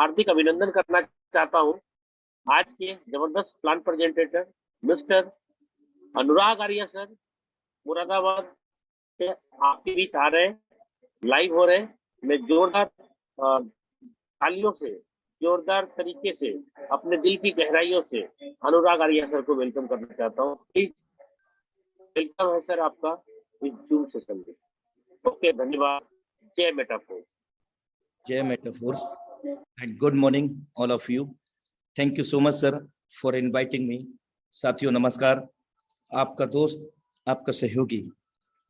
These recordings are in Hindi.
हार्दिक अभिनंदन करना चाहता हूं आज के जबरदस्त plan presenter mister Anurag Arya sir, Moradabad से आपके बीच आ रहे हैं, लाइव हो रहे हैं। मैं जोरदार तालियों से, जोरदार तरीके से, अपने दिल की गहराइयों से अनुराग आर्य सर को वेलकम करना चाहता हूँ। प्लीज वेलकम है सर आपका इस जूम सेशन में। ओके, धन्यवाद। जय मेटाफोर। जय metaphors and good morning all of you. Thank you so much sir for inviting me. साथियों नमस्कार, आपका दोस्त, आपका सहयोगी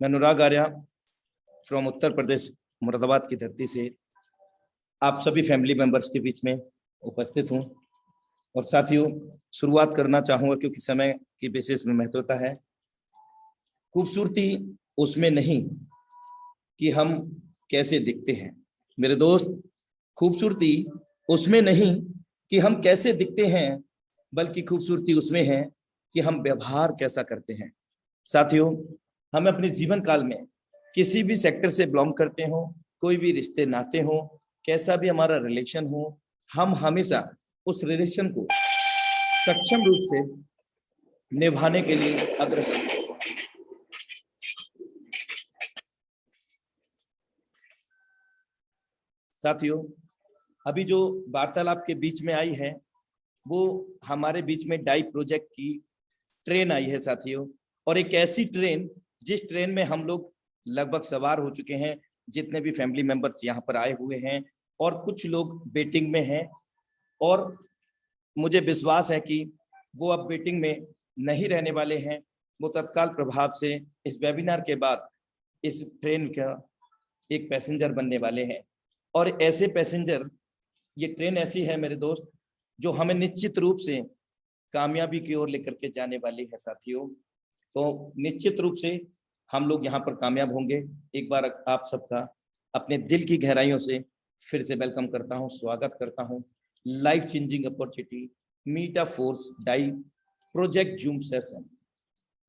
मैं अनुराग आर्य फ्रॉम उत्तर प्रदेश मुरादाबाद की धरती से आप सभी फैमिली मेंबर्स के बीच में उपस्थित हूं। और साथियों शुरुआत करना चाहूंगा क्योंकि समय की बेसिस में महत्वता है। खूबसूरती उसमें नहीं कि हम कैसे दिखते हैं मेरे दोस्त, खूबसूरती उसमें नहीं कि हम कैसे दिखते हैं, बल्कि खूबसूरती उसमें है कि हम व्यवहार कैसा करते हैं। साथियों हम अपने जीवन काल में किसी भी सेक्टर से बिलोंग करते हो, कोई भी रिश्ते नाते हो, कैसा भी हमारा रिलेशन हो, हम हमेशा उस रिलेशन को सक्षम रूप से निभाने के लिए अग्रसर। साथियों अभी जो वार्तालाप के बीच में आई है वो हमारे बीच में डाई प्रोजेक्ट की ट्रेन आई है साथियों, और एक ऐसी ट्रेन जिस ट्रेन में हम लोग लगभग सवार हो चुके हैं, जितने भी फैमिली मेंबर्स यहाँ पर आए हुए हैं, और कुछ लोग वेटिंग में हैं। और मुझे विश्वास है कि वो अब वेटिंग में नहीं रहने वाले हैं, वो तत्काल प्रभाव से इस वेबिनार के बाद इस ट्रेन का एक पैसेंजर बनने वाले हैं। और ऐसे पैसेंजर, ये ट्रेन ऐसी है मेरे दोस्त जो हमें निश्चित रूप से कामयाबी की ओर लेकर के जाने वाली है साथियों। तो निश्चित रूप से हम लोग यहाँ पर कामयाब होंगे। एक बार आप सबका अपने दिल की गहराइयों से फिर से वेलकम करता हूँ, स्वागत करता हूँ। लाइफ चेंजिंग अपॉर्चुनिटी मेटाफोर्स डाई project zoom session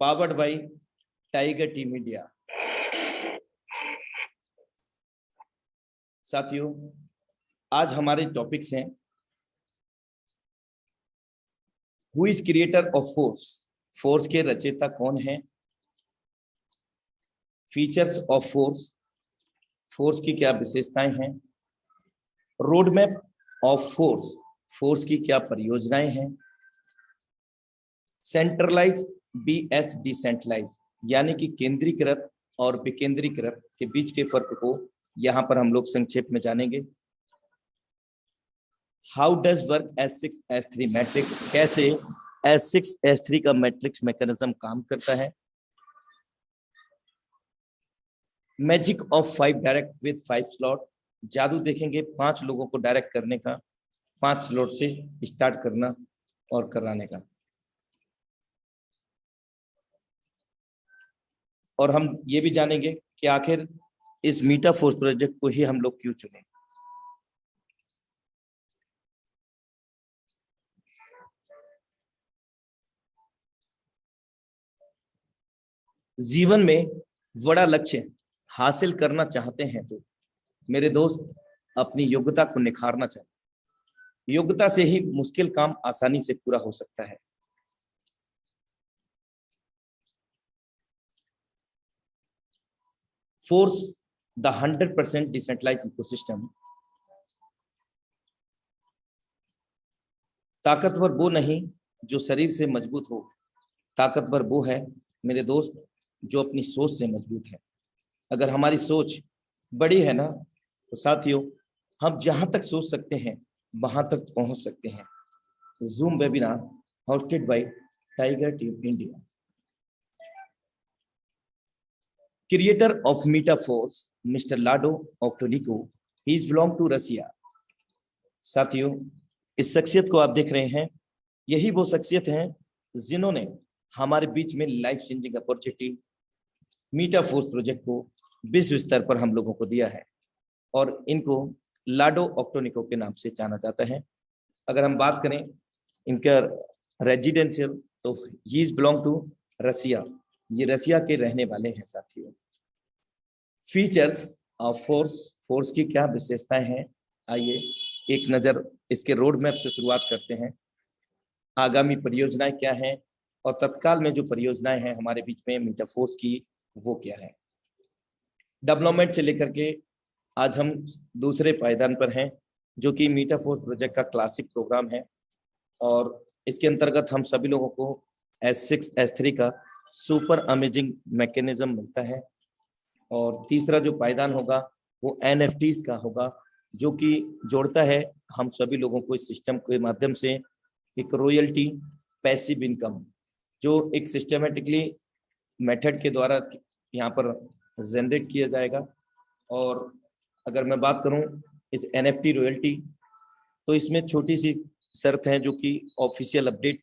powered by tiger team India. साथियों आज हमारे टॉपिक्स हैं who is creator of force, force के रचयिता कौन है, फीचर्स ऑफ फोर्स, फोर्स की क्या विशेषताएं हैं, road map of force, force की क्या परियोजनाएं हैं, सेंट्रलाइज बीएस डिसेंट्रलाइज यानी कि केंद्रीकृत और विकेंद्रीकृत के बीच के फर्क को यहां पर हम लोग संक्षेप में जानेंगे। How does work S6S3 matrix, कैसे S6S3 का मैट्रिक्स मैकेनिज्म काम करता है। Magic of 5 direct with 5 slot, जादू देखेंगे 5 लोगों को डायरेक्ट करने का, 5 स्लॉट से स्टार्ट करना और कराने का। और हम ये भी जानेंगे कि आखिर इस मेटाफोर्स प्रोजेक्ट को ही हम लोग क्यों चुने। जीवन में बड़ा लक्ष्य हासिल करना चाहते हैं तो मेरे दोस्त अपनी योग्यता को निखारना चाहिए। योग्यता से ही मुश्किल काम आसानी से पूरा हो सकता है। फोर्स द 100% डिसेंट्रलाइज्ड इकोसिस्टम, ताकतवर वो नहीं जो शरीर से मजबूत हो, ताकतवर वो है मेरे दोस्त जो अपनी सोच से मजबूत है। अगर हमारी सोच बड़ी है ना तो साथियों हम जहां तक सोच सकते हैं वहां तक पहुंच सकते हैं। Zoom webinar hosted by tiger team India. Creator of Metaforce mister Lado Okhotnikov, he is belong to Russia. साथियों इस शख्सियत को आप देख रहे हैं, यही वो शख्सियत हैं जिन्होंने हमारे बीच में life changing opportunity Metaforce project को विश्व स्तर पर हम लोगों को दिया है, और इनको लाडो ऑक्टोनिको के नाम से जाना जाता है। अगर हम बात करें इनका रेजिडेंशियल तो ही इज बिलोंग टू रसिया, ये रसिया के रहने वाले हैं साथियों। फीचर्स ऑफ फोर्स, फोर्स की क्या विशेषताएं हैं, आइए एक नज़र इसके रोड मैप से शुरुआत करते हैं। आगामी परियोजनाएं क्या हैं और तत्काल में जो परियोजनाएं हैं हमारे बीच में मीटाफोर्स की, वो क्या है। डेवलपमेंट से लेकर के आज हम दूसरे पायदान पर हैं, जो कि मीटाफोर्स प्रोजेक्ट का क्लासिक प्रोग्राम है और इसके अंतर्गत हम सभी लोगों को S6 S3 का सुपर अमेजिंग मैकेनिज्म मिलता है। और तीसरा जो पायदान होगा वो NFTs का होगा, जो कि जोड़ता है हम सभी लोगों को इस सिस्टम के माध्यम से एक रॉयल्टी पैसिव इनकम, जो एक सिस्टमेटिकली मेथड के द्वारा यहाँ पर जनरेट किया जाएगा। और अगर मैं बात करूँ इस NFT रॉयल्टी, तो इसमें छोटी सी शर्त है जो कि ऑफिशियल अपडेट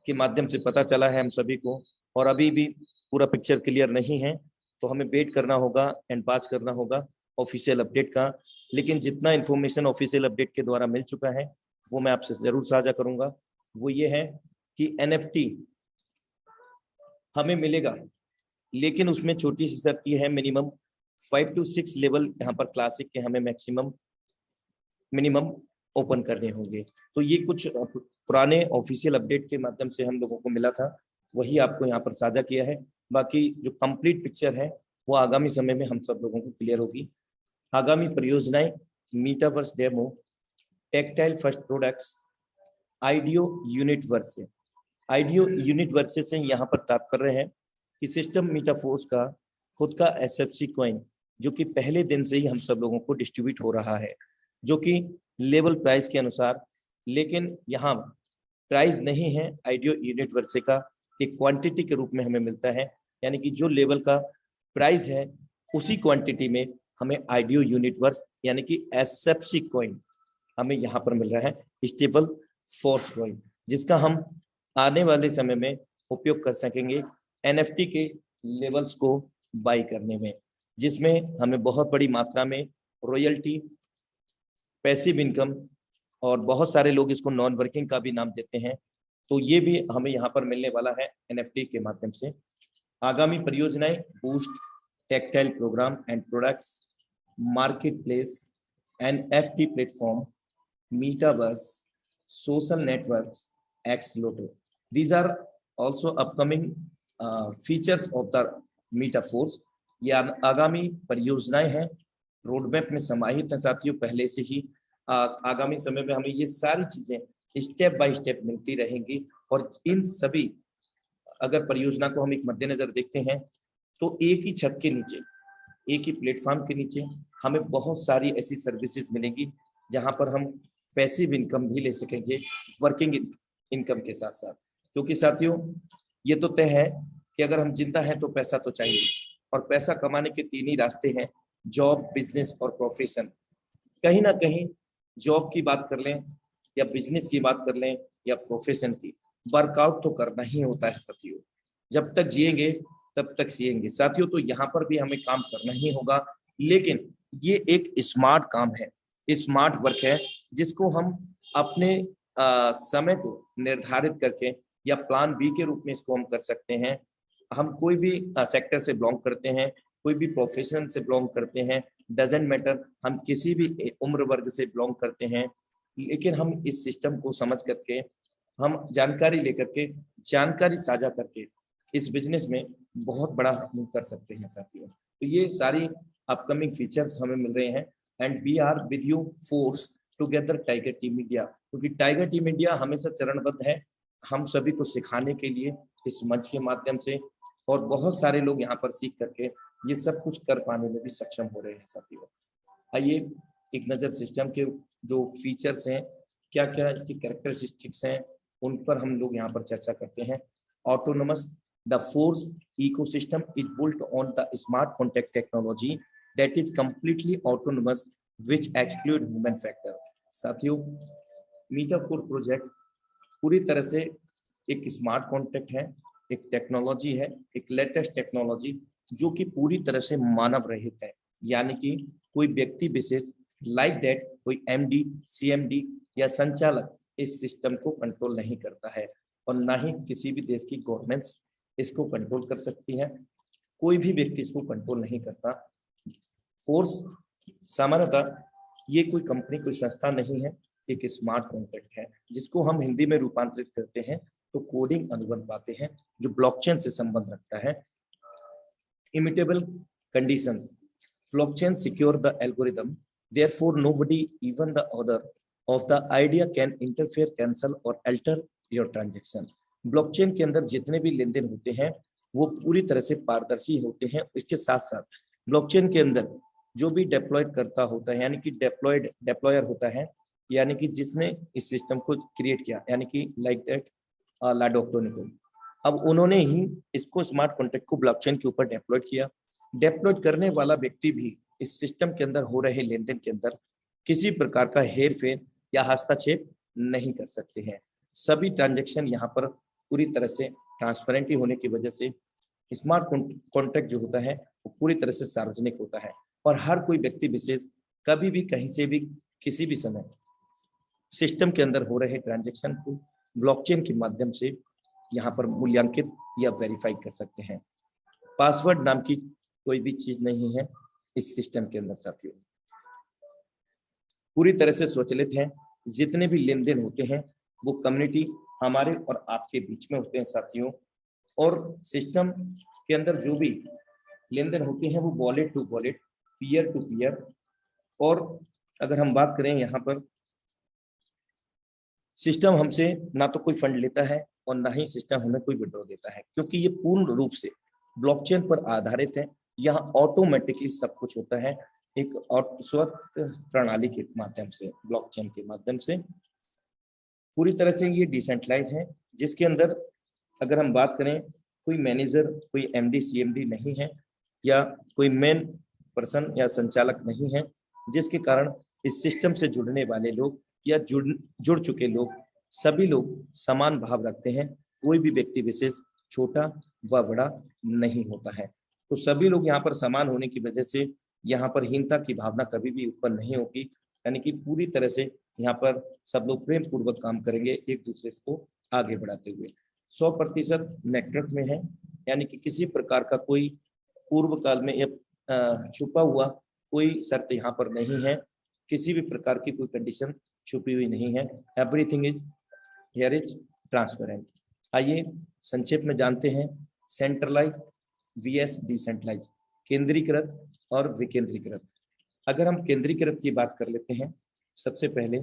के माध्यम से पता चला है हम सभी को, और अभी भी पूरा पिक्चर क्लियर नहीं है, तो हमें वेट करना होगा एंड पास करना होगा ऑफिशियल अपडेट का। लेकिन जितना इन्फॉर्मेशन ऑफिशियल अपडेट के द्वारा मिल चुका है वो मैं आपसे जरूर साझा करूंगा। वो ये है कि NFT हमें मिलेगा, लेकिन उसमें छोटी सी शर्त ये है, मिनिमम 5 to 6 लेवल यहाँ पर क्लासिक के हमें मिनिमम ओपन करने होंगे। तो ये कुछ पुराने ऑफिशियल अपडेट के माध्यम से हम लोगों को मिला था, वही आपको यहाँ पर साझा किया है। बाकी जो कंप्लीट पिक्चर है वो आगामी समय में हम सब लोगों को क्लियर होगी। आगामी परियोजनाएं metaverse demo, tactile first products, आइडियो यूनिट वर्स से। आइडियो यूनिट वर्स से यहाँ पर तात्पर्य है कि सिस्टम मीटाफोर्स का खुद का SFC कॉइन, जो कि पहले दिन से ही हम सब लोगों को डिस्ट्रीब्यूट हो रहा है, जो कि लेवल प्राइस के अनुसार, लेकिन यहाँ प्राइस नहीं है आइडियो यूनिट वर्से का, एक क्वांटिटी के रूप में हमें मिलता है। यानी कि जो लेवल का प्राइस है उसी क्वांटिटी में हमें आइडियो यूनिट वर्स यानी कि SFC कॉइन हमें यहाँ पर मिल रहा है, स्टेबल फोर्स कॉइन, जिसका हम आने वाले समय में उपयोग कर सकेंगे NFT के लेवल्स को बाई करने में, जिसमें हमें बहुत बड़ी मात्रा में रॉयल्टी, पैसिव इनकम, और बहुत सारे लोग इसको नॉन वर्किंग का भी नाम देते हैं, तो ये भी हमें यहाँ पर मिलने वाला है NFT के माध्यम से। आगामी परियोजनाएं boost, tactile program and products, market place, NFT platform, metaverse, social networks, Xloto. These are also upcoming features of the Metaforce. ये आगामी परियोजनाएं हैं, रोडमैप में समाहित हैं साथियों पहले से ही। आगामी समय में हमें ये सारी चीजें स्टेप बाय स्टेप मिलती रहेंगी, और इन सभी अगर परियोजना को हम एक मद्देनजर देखते हैं तो एक ही छत के नीचे, एक ही प्लेटफॉर्म के नीचे हमें बहुत सारी ऐसी सर्विसेज मिलेंगी जहां पर हम पैसिव इनकम भी ले सकेंगे वर्किंग इनकम के साथ साथ। क्योंकि साथियों ये तो तय है कि अगर हम जिंदा हैं तो पैसा तो चाहिए, और पैसा कमाने के 3 ही रास्ते हैं, जॉब, बिजनेस और प्रोफेशन। कहीं ना कहीं जॉब की बात कर लें या बिजनेस की बात कर लें या प्रोफेशन की, वर्कआउट तो करना ही होता है साथियों। जब तक जिएंगे तब तक सिएंगे साथियों, तो यहाँ पर भी हमें काम करना ही होगा। लेकिन ये एक स्मार्ट काम है, स्मार्ट वर्क है, जिसको हम अपने समय को निर्धारित करके या प्लान बी के रूप में इसको हम कर सकते हैं। हम कोई भी सेक्टर से बिलोंग करते हैं, कोई भी प्रोफेशन से बिलोंग करते हैं, डजेंट मैटर, हम किसी भी उम्र वर्ग से बिलोंग करते हैं, लेकिन हम इस सिस्टम को समझ करके, हम जानकारी लेकर के, जानकारी साझा करके इस बिजनेस में बहुत बड़ा हम कर सकते हैं साथियों। तो ये सारी अपकमिंग फीचर्स हमें मिल रहे हैं, and we are with you force together tiger team India, क्योंकि टाइगर टीम इंडिया हमेशा चरणबद्ध है हम सभी को सिखाने के लिए इस मंच के माध्यम से, और बहुत सारे लोग यहाँ पर सीख करके ये सब कुछ कर पाने में भी सक्षम हो रहे हैं साथियों। आइए एक नज़र सिस्टम के जो फीचर्स हैं, क्या क्या इसकी कैरेक्टरिस्टिक्स हैं, उन पर हम लोग यहाँ पर चर्चा करते हैं। Autonomous, the force ecosystem is built on the smart contact technology that is completely autonomous which exclude human factor. साथियों मीटाफोर्स प्रोजेक्ट पूरी तरह से एक स्मार्ट कॉन्टैक्ट है, एक टेक्नोलॉजी है, एक लेटेस्ट टेक्नोलॉजी जो कि पूरी तरह से मानव रहित है। यानी कि कोई व्यक्ति विशेष लाइक दैट कोई MD, CMD या संचालक इस सिस्टम को कंट्रोल नहीं करता है, और ना ही किसी भी देश की गवर्नेंस इसको कंट्रोल कर सकती है। कोई भी व्यक्ति इसको कंट्रोल नहीं करता। फोर्स सामान्यतः ये कोई कंपनी, कोई संस्था नहीं है, एक स्मार्ट कॉन्ट्रैक्ट है जिसको हम हिंदी में रूपांतरित करते हैं तो कोडिंग अनुबंध पाते हैं, जो ब्लॉकचेन से संबंध रखता है। Immutable conditions. Blockchain secure the algorithm. Therefore, nobody, even the author of the idea, can interfere, cancel or alter your transaction. Blockchain के अंदर जितने भी लेन देन होते हैं वो पूरी तरह से पारदर्शी होते हैं। इसके साथ साथ ब्लॉकचेन के अंदर जो भी डिप्लॉय करता होता है, यानी कि डिप्लॉयर होता है, यानी कि जिसने इस सिस्टम को क्रिएट किया, यानी कि लाइक दैट लाडोक्टोनिको, अब उन्होंने ही इसको स्मार्ट कॉन्ट्रैक्ट को ब्लॉकचेन के ऊपर डेप्लॉय किया। डेप्लॉय करने वाला व्यक्ति भी इस सिस्टम के अंदर हो रहे लेन देन के अंदर किसी प्रकार का हेर फेर या हस्तक्षेप नहीं कर सकते हैं। सभी ट्रांजैक्शन यहाँ पर पूरी तरह से ट्रांसपेरेंटली होने की वजह से स्मार्ट कॉन्ट्रैक्ट जो होता है वो पूरी तरह से सार्वजनिक होता है और हर कोई व्यक्ति विशेष कभी भी कहीं से भी किसी भी समय सिस्टम के अंदर हो रहे ट्रांजैक्शन को ब्लॉकचेन के माध्यम से यहाँ पर मूल्यांकित या वेरीफाई कर सकते हैं। पासवर्ड नाम की कोई भी चीज नहीं है इस सिस्टम के अंदर साथियों, पूरी तरह से स्वचालित है। जितने भी लेन देन होते हैं वो कम्युनिटी हमारे और आपके बीच में होते हैं साथियों, और सिस्टम के अंदर जो भी लेन देन होते हैं वो wallet to wallet, peer to peer, और अगर हम बात करें यहाँ पर सिस्टम हमसे ना तो कोई फंड लेता है और ना ही सिस्टम हमें कोई विड्रॉ देता है, क्योंकि ये पूर्ण रूप से ब्लॉकचेन पर आधारित है। यहाँ ऑटोमेटिकली सब कुछ होता है एक स्वत प्रणाली के माध्यम से, ब्लॉकचेन के माध्यम से। पूरी तरह से ये डिसेंट्रलाइज है, जिसके अंदर अगर हम बात करें कोई मैनेजर, कोई एमडी सीएमडी नहीं है या कोई मेन पर्सन या संचालक नहीं है, जिसके कारण इस सिस्टम से जुड़ने वाले लोग या जुड़ चुके लोग सभी लोग समान भाव रखते हैं। कोई भी व्यक्ति विशेष छोटा व बड़ा नहीं होता है, तो सभी लोग यहाँ पर समान होने की वजह से यहाँ पर हीनता की भावना कभी भी उत्पन्न नहीं होगी। यानी कि पूरी तरह से यहाँ पर सब लोग प्रेम पूर्वक काम करेंगे एक दूसरे को आगे बढ़ाते हुए। 100% नेटवर्क में है, यानी कि किसी प्रकार का कोई पूर्व काल में या छुपा हुआ कोई शर्त यहाँ पर नहीं है, किसी भी प्रकार की कोई कंडीशन छुपी हुई नहीं है। Everything is here is transparent. आइए संक्षेप में जानते हैं सेंट्रलाइज वीएस डिसेंट्रलाइज, केंद्रीकृत और विकेंद्रीकृत। अगर हम केंद्रीकृत की बात कर लेते हैं, सबसे पहले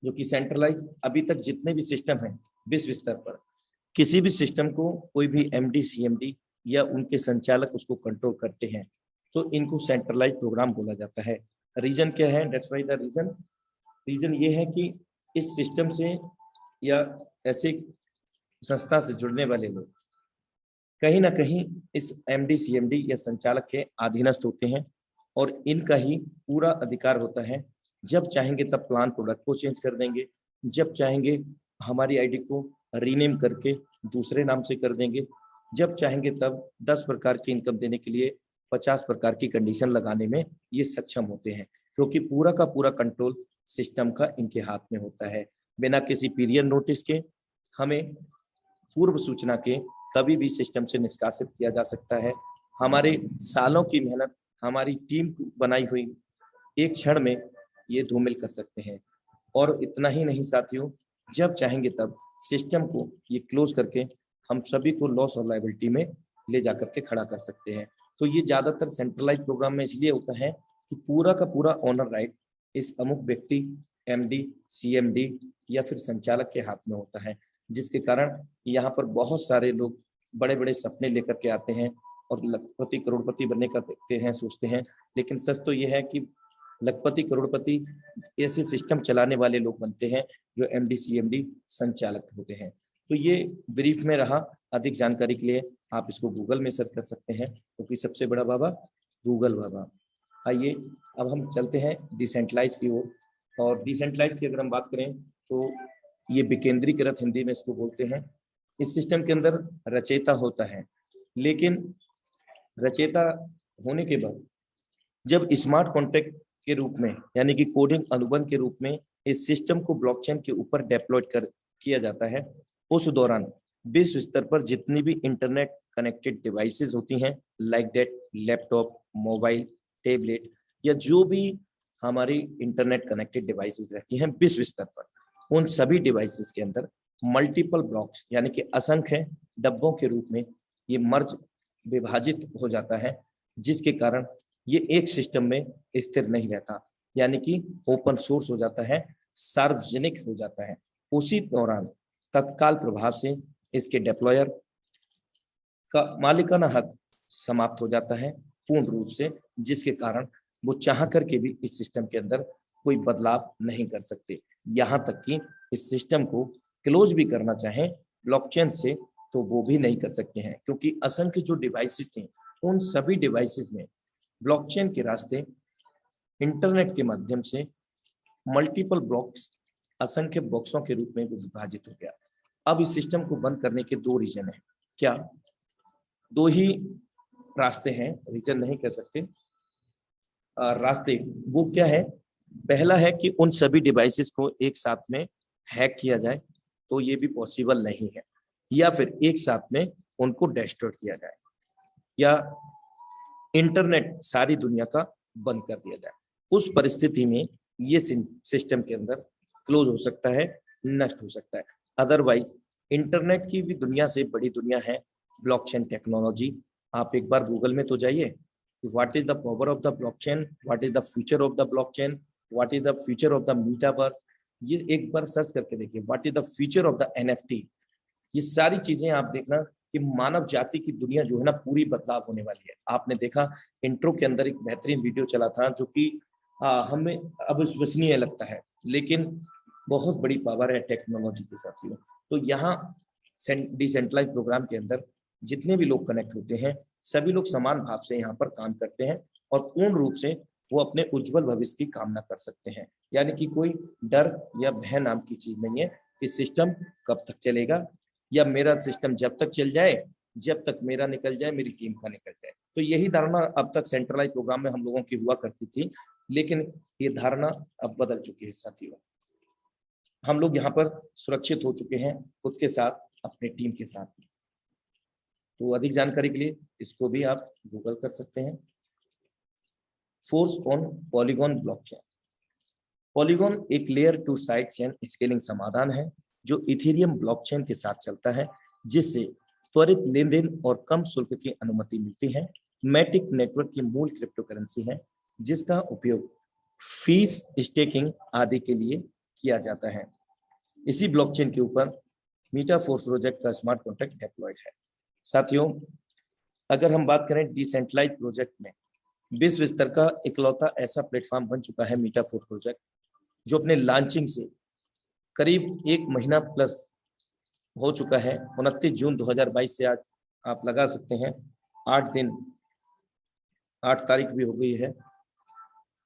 जो कि सेंट्रलाइज, अभी तक जितने भी सिस्टम हैं विश्व स्तर पर किसी भी सिस्टम को कोई भी एमडी सीएमडी या उनके संचालक उसको कंट्रोल करते हैं तो इनको सेंट्रलाइज प्रोग्राम बोला जाता है। रीजन क्या है? दैट्स व्हाई द रीजन ये है कि इस सिस्टम से या ऐसे संस्था से जुड़ने वाले लोग कहीं ना कहीं इस एमडी सीएमडी या संचालक के अधीनस्थ होते हैं और इनका ही पूरा अधिकार होता है। जब चाहेंगे तब प्लान प्रोडक्ट को चेंज कर देंगे, जब चाहेंगे हमारी आईडी को रीनेम करके दूसरे नाम से कर देंगे, जब चाहेंगे तब 10 प्रकार की इनकम देने के लिए 50 प्रकार की कंडीशन लगाने में ये सक्षम होते हैं, क्योंकि पूरा का पूरा कंट्रोल सिस्टम का इनके हाथ में होता है। बिना किसी पीरियड नोटिस के, हमें पूर्व सूचना के कभी भी सिस्टम से निष्कासित किया जा सकता है। हमारे सालों की मेहनत, हमारी टीम बनाई हुई एक क्षण में ये धूमिल कर सकते हैं। और इतना ही नहीं साथियों, जब चाहेंगे तब सिस्टम को ये क्लोज करके हम सभी को लॉस और लायबिलिटी में ले जाकर के खड़ा कर सकते हैं। तो ये ज्यादातर सेंट्रलाइज प्रोग्राम में इसलिए होता है कि पूरा का पूरा ओनर राइट इस अमुक व्यक्ति, एमडी, सीएमडी या फिर संचालक के हाथ में होता है, जिसके कारण यहाँ पर बहुत सारे लोग बड़े बड़े सपने लेकर के आते हैं और लखपति करोड़पति बनने का देखते हैं, सोचते हैं, लेकिन सच तो ये है कि लखपति करोड़पति ऐसे सिस्टम चलाने वाले लोग बनते हैं जो एमडी सीएमडी संचालक होते हैं। तो ये ब्रीफ में रहा। अधिक जानकारी के लिए आप इसको गूगल में सर्च कर सकते हैं, क्योंकि सबसे बड़ा बाबा गूगल बाबा। आइए अब हम चलते हैं डिसेंट्रलाइज की ओर। और डिसेंट्रलाइज की अगर हम बात करें तो ये विकेंद्रीकृत हिंदी में इसको बोलते हैं। इस सिस्टम के अंदर रचयिता होता है, लेकिन रचयिता होने के बाद जब स्मार्ट कॉन्ट्रैक्ट के रूप में, यानी कि कोडिंग अनुबंध के रूप में इस सिस्टम को ब्लॉकचेन के ऊपर डेप्लॉयड किया जाता है, उस दौरान विश्व स्तर पर जितनी भी इंटरनेट कनेक्टेड डिवाइसेस होती हैं, like that laptop, mobile, tablet, या जो भी हमारी इंटरनेट कनेक्टेड डिवाइसेस रहती हैं विश्व स्तर पर, उन सभी डिवाइसेस के अंदर मल्टीपल ब्लॉक्स यानी कि असंख्य डब्बों के रूप में ये मर्ज विभाजित हो जाता है, जिसके कारण ये एक सिस्टम में स्थिर नहीं रहता, यानी कि ओपन सोर्स हो जाता है, सार्वजनिक हो जाता है। उसी दौरान तत्काल प्रभाव से इसके डिप्लॉयर का मालिकाना हक समाप्त हो जाता है पूर्ण रूप से, जिसके कारण वो चाह करके भी इस सिस्टम के अंदर कोई बदलाव नहीं कर सकते। यहाँ तक कि इस सिस्टम को क्लोज भी करना चाहें ब्लॉकचेन से तो वो भी नहीं कर सकते हैं, क्योंकि असंख्य जो डिवाइसेस थे उन सभी डिवाइसेस में ब्लॉकचेन के रास्ते इंटरनेट के माध्यम से मल्टीपल ब्लॉक्स, असंख्य बॉक्सों के रूप में वो विभाजित हो गया। अब इस सिस्टम को बंद करने के दो रीजन है। क्या? दो ही रास्ते हैं, रीजन नहीं कह सकते, रास्ते। वो क्या है? पहला है कि उन सभी डिवाइसेस को एक साथ में हैक किया जाए, तो ये भी पॉसिबल नहीं है, या फिर एक साथ में उनको डिस्ट्रॉय किया जाए, या इंटरनेट सारी दुनिया का बंद कर दिया जाए। उस परिस्थिति में ये सिस्टम के अंदर क्लोज हो सकता है, नष्ट हो सकता है। अदरवाइज इंटरनेट की भी दुनिया से बड़ी दुनिया है ब्लॉकचेन टेक्नोलॉजी। आप एक बार गूगल में तो जाइए, what is the power of the blockchain, what is the future of the blockchain, what is the future of the metaverse, ये एक बार सर्च करके देखिए, what is the future of the NFT. ये सारी चीजें आप देखना कि मानव जाति की दुनिया जो है ना पूरी बदलाव होने वाली है। आपने देखा इंट्रो के अंदर एक बेहतरीन वीडियो चला था जो कि हमें अविश्वसनीय लगता है, लेकिन बहुत बड़ी पावर है टेक्नोलॉजी के साथियों। तो यहाँ डिसेंट्रलाइज प्रोग्राम के अंदर जितने भी लोग कनेक्ट होते हैं सभी लोग समान भाव से यहाँ पर काम करते हैं और पूर्ण रूप से वो अपने उज्जवल भविष्य की कामना कर सकते हैं। यानी कि कोई डर या भय नाम की चीज नहीं है कि सिस्टम कब तक चलेगा, या मेरा सिस्टम जब तक चल जाए, जब तक मेरा निकल जाए, मेरी टीम का निकल जाए। तो यही धारणा अब तक सेंट्रलाइज प्रोग्राम में हम लोगों की हुआ करती थी, लेकिन ये धारणा अब बदल चुकी है साथियों। हम लोग यहाँ पर सुरक्षित हो चुके हैं खुद के साथ, अपने टीम के साथ। तो अधिक जानकारी के लिए इसको भी आप गूगल कर सकते हैं। Force on Polygon blockchain. Polygon एक layer two side chain scaling समाधान है जो इथेरियम ब्लॉकचेन के साथ चलता है, जिससे त्वरित लेन देन और कम शुल्क की अनुमति मिलती है। मैटिक नेटवर्क की मूल क्रिप्टो करेंसी है जिसका उपयोग फीस, स्टेकिंग आदि के लिए किया जाता है। इसी ब्लॉकचेन के ऊपर मीटाफोर्स प्रोजेक्ट का स्मार्ट कॉन्ट्रैक्ट डिप्लॉयड है। साथियों, अगर हम बात करें डिसेंट्रलाइज प्रोजेक्ट में, विश्व स्तर का इकलौता ऐसा प्लेटफॉर्म बन चुका है मीटाफोर्स प्रोजेक्ट, जो अपने लॉन्चिंग से करीब 1 महीना प्लस हो चुका है। 29 जून 2022 से आज आप लगा सकते हैं 8 दिन, 8 तारीख भी हो गई है।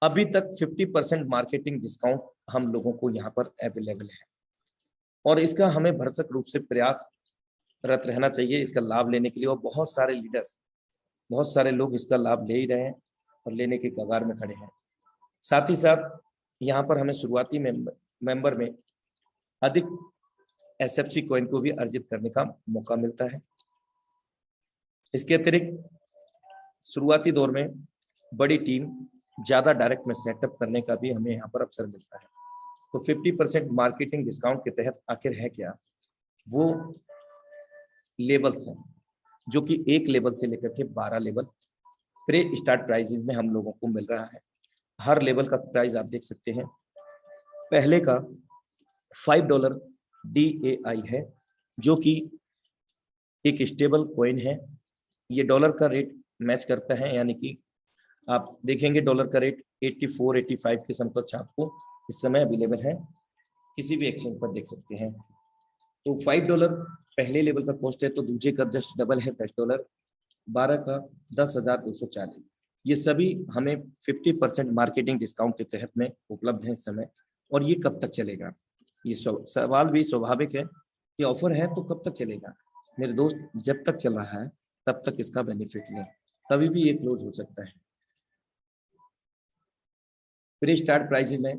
अभी तक 50% मार्केटिंग डिस्काउंट हम लोगों को यहाँ पर अवेलेबल है और इसका हमें भरसक रूप से प्रयासरत रहना चाहिए इसका लाभ लेने के लिए। और बहुत सारे लीडर्स, बहुत सारे लोग इसका लाभ ले ही रहे हैं और लेने के कगार में खड़े हैं। साथ ही साथ यहाँ पर हमें शुरुआती मेंबर में अधिक एसएफसी कॉइन को भी अर्जित करने का मौका मिलता है। इसके अतिरिक्त शुरुआती दौर में बड़ी टीम, ज्यादा डायरेक्ट में सेटअप करने का भी हमें यहाँ पर अवसर मिलता है। तो 50% मार्केटिंग डिस्काउंट के तहत आखिर है क्या? वो लेवल्स हैं जो कि 1 लेवल से लेकर के 12 लेवल प्री स्टार्ट प्राइजेस में हम लोगों को मिल रहा है। हर लेवल का प्राइस आप देख सकते हैं। पहले का $5 DAI है जो कि एक स्टेबल कॉइन है। ये डॉलर का रेट मैच करता है, यानी कि आप देखेंगे डॉलर का रेट 84, 85 के समकक्ष आपको इस समय अवेलेबल है, किसी भी एक्सचेंज पर देख सकते हैं। तो $5 पहले लेवल का कॉस्ट है, तो दूसरे का जस्ट डबल है $10, 12 का 10,240। ये सभी हमें 50% मार्केटिंग डिस्काउंट के तहत में उपलब्ध है इस समय। और ये कब तक चलेगा? ये सवाल भी स्वाभाविक है कि ऑफर है तो कब तक चलेगा? मेरे दोस्त, जब तक चल रहा है तब तक इसका बेनिफिट लें, कभी भी ये क्लोज हो सकता है। प्री स्टार्ट प्राइस में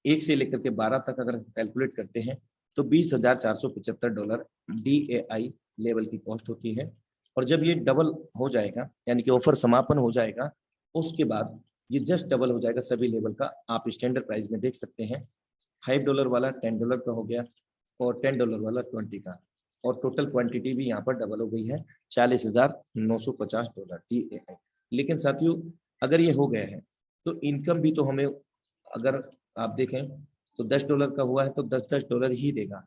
1 से लेकर के 12 तक अगर कैलकुलेट करते हैं तो $20,475 DAI लेवल की कॉस्ट होती है। और जब ये डबल हो जाएगा, यानी कि ऑफर समापन हो जाएगा, उसके बाद ये जस्ट डबल हो जाएगा सभी लेवल का। आप स्टैंडर्ड प्राइस में देख सकते हैं, $5 वाला $10 का हो गया और $10 वाला 20 का, और टोटल क्वांटिटी भी यहाँ पर डबल हो गई है, $40,950 DAI। लेकिन साथियों, अगर ये हो गया है तो इनकम भी तो हमें, अगर आप देखें तो $10 का हुआ है तो $10 ही देगा।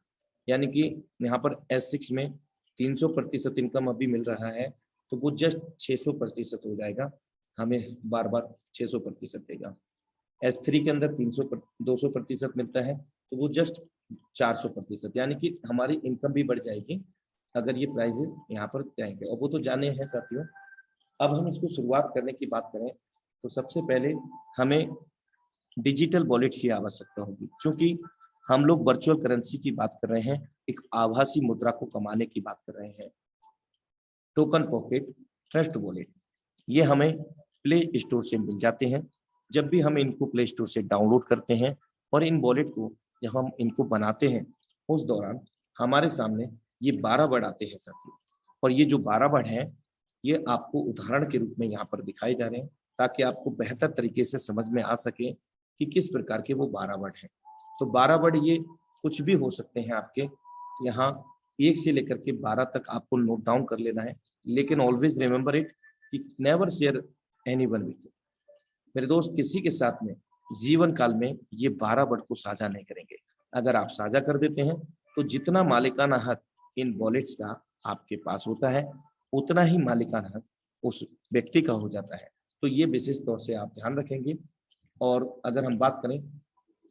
यानी कि यहाँ पर S6 में 300% इनकम अभी मिल रहा है, तो वो जस्ट 600% हो जाएगा, हमें बार बार 600% देगा। S3 के अंदर 200% मिलता है, तो वो जस्ट 400%, यानी कि हमारी इनकम भी बढ़ जाएगी अगर ये प्राइजेस यहाँ पर जाएंगे, और वो तो जाने हैं साथियों। अब हम इसको शुरुआत करने की बात करें तो सबसे पहले हमें डिजिटल वॉलेट की आवश्यकता होगी, क्योंकि हम लोग वर्चुअल करेंसी की बात कर रहे हैं, एक आभासी मुद्रा को कमाने की बात कर रहे हैं। टोकन पॉकेट, ट्रस्ट वॉलेट, ये हमें प्ले स्टोर से मिल जाते हैं। जब भी हम इनको प्ले स्टोर से डाउनलोड करते हैं और इन वॉलेट को जब हम इनको बनाते हैं, उस दौरान हमारे सामने ये 12 वर्ड आते हैं साथियों। और ये जो 12 वर्ड हैं, ये आपको उदाहरण के रूप में यहाँ पर दिखाए जा रहे हैं, ताकि आपको बेहतर तरीके से समझ में आ सके कि किस प्रकार के वो 12 वर्ड हैं। तो 12 वर्ड ये कुछ भी हो सकते हैं आपके, यहाँ 1 से लेकर के 12 तक आपको नोट डाउन कर लेना है। लेकिन ऑलवेज रिमेंबर इट कि never share anyone with you. मेरे दोस्त, किसी के साथ में जीवन काल में ये 12 वर्ड को साझा नहीं करेंगे। अगर आप साझा कर देते हैं तो जितना मालिकाना हक इन वॉलेट्स का आपके पास होता है, उतना ही मालिकाना हक उस व्यक्ति का हो जाता है। तो ये विशेष तौर से आप ध्यान रखेंगे। और अगर हम बात करें,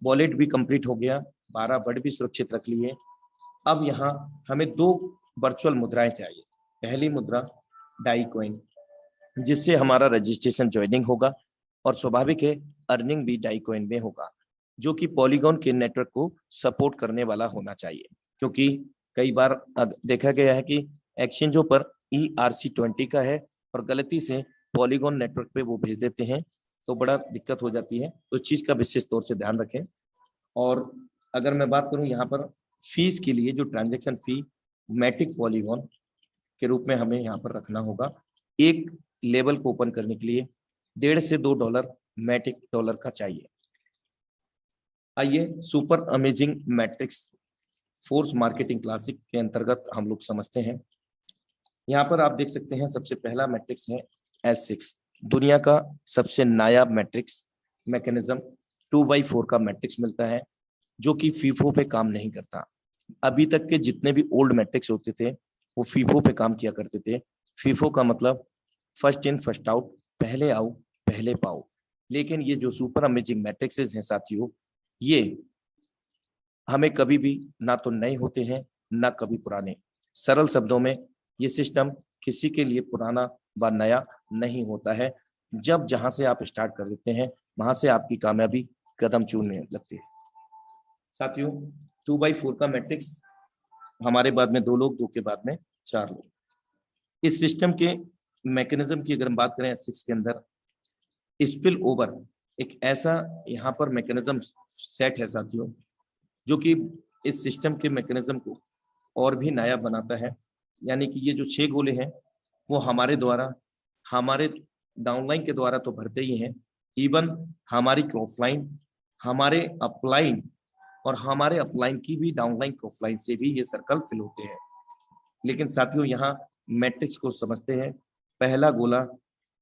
वॉलेट भी कंप्लीट हो गया, 12 वर्ड भी सुरक्षित रख लिए। अब यहाँ हमें 2 वर्चुअल मुद्राएं चाहिए। पहली मुद्रा डाई कॉइन, जिससे हमारा रजिस्ट्रेशन ज्वाइनिंग होगा, और स्वाभाविक है अर्निंग भी डाई कॉइन में होगा, जो कि पॉलीगॉन के नेटवर्क को सपोर्ट करने वाला होना चाहिए। क्योंकि कई बार देखा गया है कि एक्सचेंजों पर ERC20 का है और गलती से पॉलीगॉन नेटवर्क पे वो भेज देते हैं, तो बड़ा दिक्कत हो जाती है। तो इस चीज का विशेष तौर से ध्यान रखें। और अगर मैं बात करूं यहाँ पर फीस के लिए, जो ट्रांजैक्शन फी मैटिक पॉलीगॉन के रूप में हमें यहाँ पर रखना होगा। एक लेवल को ओपन करने के लिए $1.5 से $2 मैटिक डॉलर का चाहिए। आइए super amazing matrix force marketing classic के अंतर्गत हम लोग समझते हैं। यहाँ पर आप देख सकते हैं, सबसे पहला मैट्रिक्स है S6, दुनिया का सबसे नायाब मैट्रिक्स मैकेनिज्म। 2x4 का मैट्रिक्स मिलता है, जो कि फीफो पे काम नहीं करता। अभी तक के जितने भी ओल्ड मैट्रिक्स होते थे वो फीफो पे काम किया करते थे। फीफो का मतलब फर्स्ट इन फर्स्ट आउट, पहले आओ पहले पाओ। लेकिन ये जो सुपर अमेजिंग मैट्रिक्सेस हैं साथियों, ये हमें कभी भी ना तो नए होते हैं ना कभी पुराने। सरल शब्दों में, ये सिस्टम किसी के लिए पुराना व नया नहीं होता है। जब जहां से आप स्टार्ट कर देते हैं, वहां से आपकी कामयाबी कदम चूमने लगती है। साथियों, 2x4 का मैट्रिक्स, हमारे बाद में 2 लोग, 2 के बाद में 4 लोग। इस सिस्टम के मैकेनिज्म की अगर हम बात करें S6 के अंदर, स्पिल ओवर एक ऐसा यहाँ पर मैकेनिज्म सेट है साथियों, जो कि इस सिस्टम के मैकेनिज्म को और भी नायाब बनाता है। यानी कि ये जो 6 गोले हैं, वो हमारे द्वारा, हमारे डाउनलाइन के द्वारा तो भरते ही हैं, इवन हमारी क्रॉसलाइन, हमारे अपलाइन और हमारे अपलाइन की भी डाउनलाइन क्रॉसलाइन से भी ये सर्कल फिल होते हैं। लेकिन साथियों, यहाँ मैट्रिक्स को समझते हैं, पहला गोला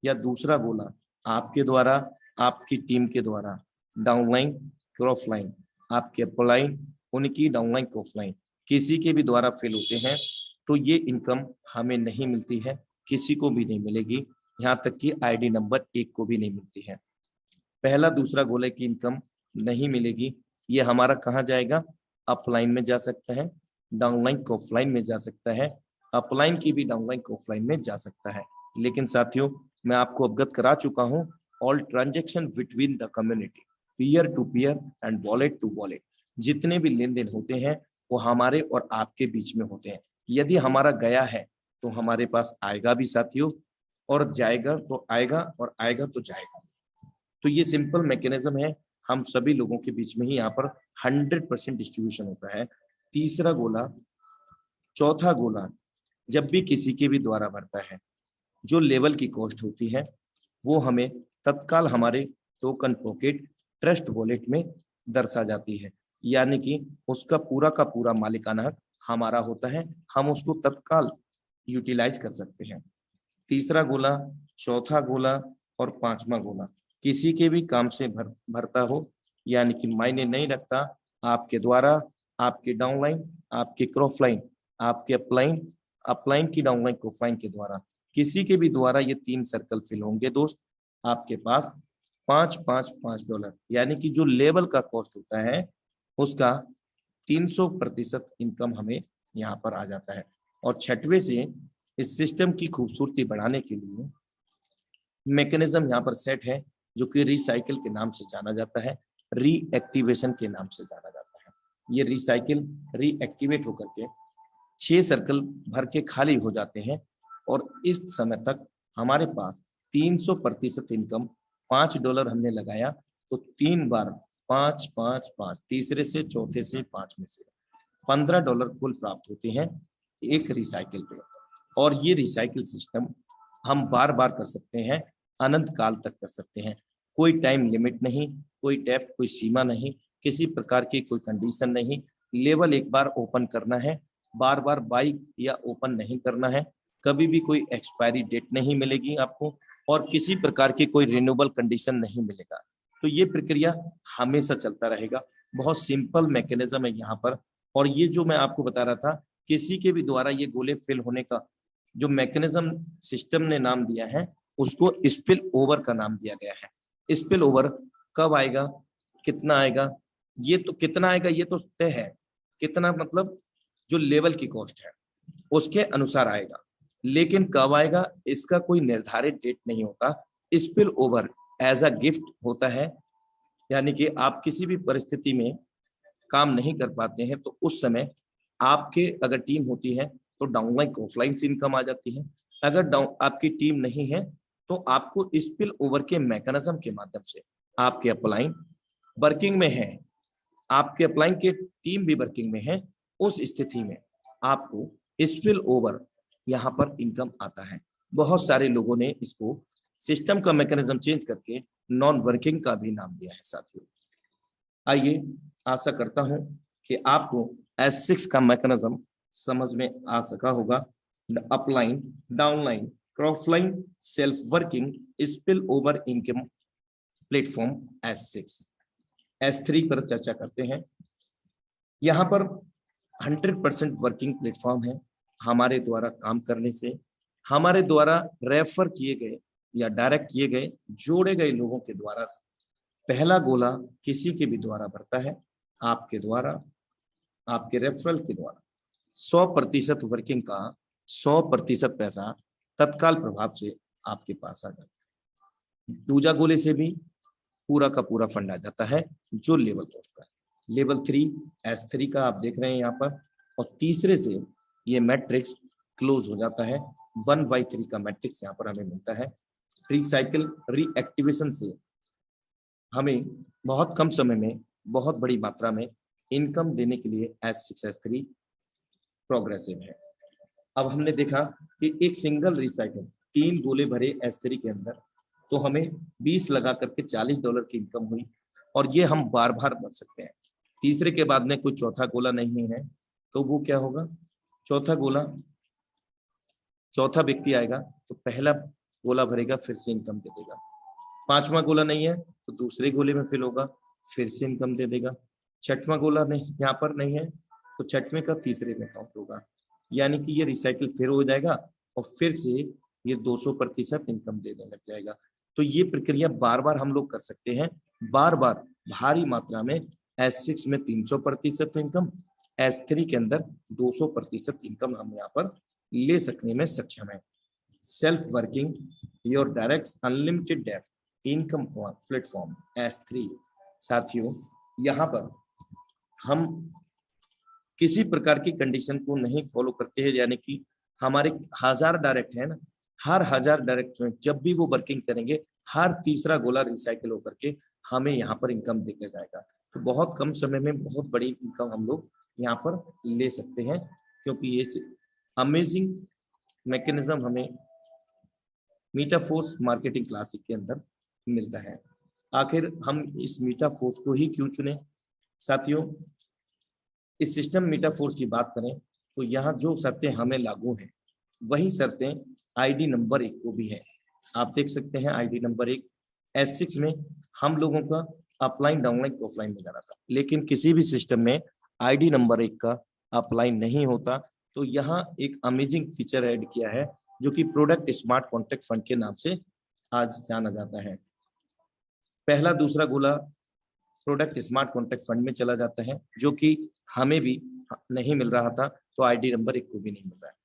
या दूसरा गोला आपके द्वारा, आपकी टीम के द्वारा डाउनलाइन क्रॉसलाइन, आपके अपलाइन, उनकी डाउनलाइन क्रॉसलाइन, किसी के भी द्वारा फिल होते हैं, तो ये इनकम हमें नहीं मिलती है, किसी को भी नहीं मिलेगी, यहाँ तक कि ID नंबर 1 को भी नहीं मिलती है। पहला दूसरा गोले की इनकम नहीं मिलेगी। ये हमारा कहाँ जाएगा? अपलाइन में जा सकता है, डाउनलाइन क्रॉसलाइन में जा सकता है, अपलाइन की भी डाउनलाइन क्रॉसलाइन में जा सकता है। लेकिन साथियों, मैं आपको अवगत करा चुका हूँ, all transaction between the community, peer to peer and wallet to wallet, जितने भी लेन देन होते हैं वो हमारे और आपके बीच में होते हैं। यदि हमारा गया है तो हमारे पास आएगा भी साथियों, और जाएगा तो आएगा, और आएगा तो जाएगा। तो ये सिंपल मैकेनिज्म है, हम सभी लोगों के बीच में ही यहाँ पर 100% डिस्ट्रीब्यूशन होता है। तीसरा गोला, चौथा गोला जब भी किसी के भी द्वारा भरता है, जो लेवल की कॉस्ट होती है वो हमें तत्काल हमारे टोकन पॉकेट ट्रस्ट वॉलेट में दर्शा जाती है, यानी कि उसका पूरा का पूरा मालिकाना हक हमारा होता है, हम उसको तत्काल यूटिलाइज कर सकते हैं। तीसरा गोला, चौथा गोला और पांचवा गोला किसी के भी काम से भरता हो, यानी कि मायने नहीं रखता आपके द्वारा, आपके डाउनलाइन, आपके क्रॉसलाइन, आपके अपलाइन की डाउनलाइन क्रॉसलाइन के द्वारा, किसी के भी द्वारा ये 3 सर्कल फिल होंगे दोस्त, आपके पास $5 यानी कि जो लेवल का कॉस्ट होता है उसका 300% इनकम हमें यहाँ पर आ जाता है। और छठवें से इस सिस्टम की खूबसूरती बढ़ाने के लिए मैकेनिज्म यहाँ पर सेट है, जो कि रिसाइकिल के नाम से जाना जाता है, रीएक्टिवेशन के नाम से जाना जाता है। ये रिसाइकिल रीएक्टिवेट होकर के 6 सर्कल भर के खाली हो जाते हैं और इस समय तक हमारे पास 300% इनकम, $5 हमने लगाया तो 3 बार 5 5 5, तीसरे से चौथे से 5 में से $15 कुल प्राप्त होते हैं एक रिसाइकिल पे। और ये रिसाइकिल सिस्टम हम बार बार कर सकते हैं, अनंत काल तक कर सकते हैं, कोई टाइम लिमिट नहीं, कोई डेप्थ, कोई सीमा नहीं, किसी प्रकार की कोई कंडीशन नहीं। लेवल एक बार ओपन करना है, बार बार बाई या ओपन नहीं करना है, कभी भी कोई एक्सपायरी डेट नहीं मिलेगी आपको और किसी प्रकार की कोई रिन्यूएबल कंडीशन नहीं मिलेगा। तो ये प्रक्रिया हमेशा चलता रहेगा, बहुत सिंपल मैकेनिज्म है यहाँ पर। और ये जो मैं आपको बता रहा था, किसी के भी द्वारा ये गोले फिल होने का जो मैकेनिज्म सिस्टम ने नाम दिया है उसको स्पिल ओवर का नाम दिया गया है। स्पिल ओवर कब आएगा, कितना आएगा, ये तो कितना आएगा ये तो तय है, कितना मतलब जो लेवल की कॉस्ट है उसके अनुसार आएगा, लेकिन कब आएगा इसका कोई निर्धारित डेट नहीं होता। Spill over as a gift होता है, यानी कि आप किसी भी परिस्थिति में काम नहीं कर पाते हैं तो उस समय आपके अगर टीम होती है तो डाउनलाइन ऑफलाइन से इनकम आ जाती है, अगर डाउन आपकी टीम नहीं है तो आपको स्पिल ओवर के मैकेनिज्म के माध्यम से, आपके अपलाइन वर्किंग में है, आपके अपलाइन के टीम भी वर्किंग में है, उस स्थिति में आपको स्पिल ओवर यहाँ पर इनकम आता है। बहुत सारे लोगों ने इसको सिस्टम का मैकेनिज्म चेंज करके नॉन वर्किंग का भी नाम दिया है साथियों। आइए, आशा करता हूं कि आपको S6 का मैकेनिज्म समझ में आ सका होगा। Upline, downline, crossline, self working, spill over income platform S6। S3 पर चर्चा करते हैं। यहाँ पर 100% वर्किंग प्लेटफॉर्म है। हमारे द्वारा काम करने से, हमारे द्वारा रेफर किए गए या डायरेक्ट किए गए, जोड़े गए लोगों के द्वारा पहला गोला किसी के भी द्वारा भरता है, आपके द्वारा, आपके रेफरल के द्वारा 100% वर्किंग का 100% पैसा तत्काल प्रभाव से आपके पास आ जाता है। दूजा गोले से भी पूरा का पूरा फंड आ जाता है जो लेवल कॉस्ट का है। लेवल 3 S3 का आप देख रहे हैं यहाँ पर, और तीसरे से ये मैट्रिक्स क्लोज हो जाता है। 1/3 का मैट्रिक्स यहाँ पर हमें मिलता है। रिसाइकिल रीएक्टिवेशन से हमें बहुत कम समय में बहुत बड़ी मात्रा में इनकम देने के लिए S6 S3 प्रोग्रेसिव है। अब हमने देखा कि एक सिंगल रिसाइकिल 3 गोले भरे S3 के अंदर तो हमें 20 लगा करके $40 की इनकम हुई, और ये हम बार बार भर सकते हैं। तीसरे के बाद में कोई चौथा गोला नहीं है तो वो क्या होगा, चौथा गोला, चौथा व्यक्ति आएगा तो पहला गोला भरेगा, फिर से इनकम दे देगा। पांचवा गोला नहीं है तो दूसरे गोले में फिल होगा, फिर से इनकम दे देगा। छठवां गोला नहीं, यहाँ पर नहीं है तो छठवें का तीसरे में काउंट होगा, यानी कि ये रिसाइकिल फिर हो जाएगा और फिर से ये 200% इनकम देने लग जाएगा। तो ये प्रक्रिया बार बार हम लोग कर सकते हैं, बार बार भारी मात्रा में। S6 में 300% इनकम, S3 के अंदर 200% इनकम हम यहाँ पर ले सकने में सक्षम है। Self working your direct unlimited depth income platform S3। साथियों, यहाँ पर हम किसी प्रकार की कंडीशन को नहीं फॉलो करते हैं, यानी कि हमारे 1000 डायरेक्ट है ना, हर 1000 डायरेक्ट में जब भी वो वर्किंग करेंगे, हर तीसरा गोला रिसाइकिल होकर के हमें यहाँ पर इनकम देकर जाएगा। तो बहुत कम समय में बहुत बड़ी इनकम हम लोग यहाँ पर ले सकते हैं, क्योंकि ये अमेजिंग मैकेनिज्म हमें मीटाफोर्स मार्केटिंग क्लासिक के अंदर मिलता है। आखिर हम इस मीटाफोर्स को ही क्यों चुने साथियों? इस सिस्टम मीटाफोर्स की बात करें तो यहाँ जो शर्तें हमें लागू हैं वही शर्तें आईडी नंबर 1 को भी है। आप देख सकते हैं आईडी नंबर 1 S6 में हम लोगों का अपलाइन डाउनलाइन ऑफलाइन में जाना था, लेकिन किसी भी सिस्टम में आईडी नंबर 1 का अपलाइन नहीं होता। तो यहाँ एक अमेजिंग फीचर ऐड किया है जो कि प्रोडक्ट स्मार्ट कॉन्ट्रैक्ट फंड के नाम से आज जाना जाता है। पहला दूसरा गोला प्रोडक्ट स्मार्ट कॉन्ट्रैक्ट फंड में चला जाता है, जो कि हमें भी नहीं मिल रहा था, तो आईडी नंबर 1 को भी नहीं मिल रहा है।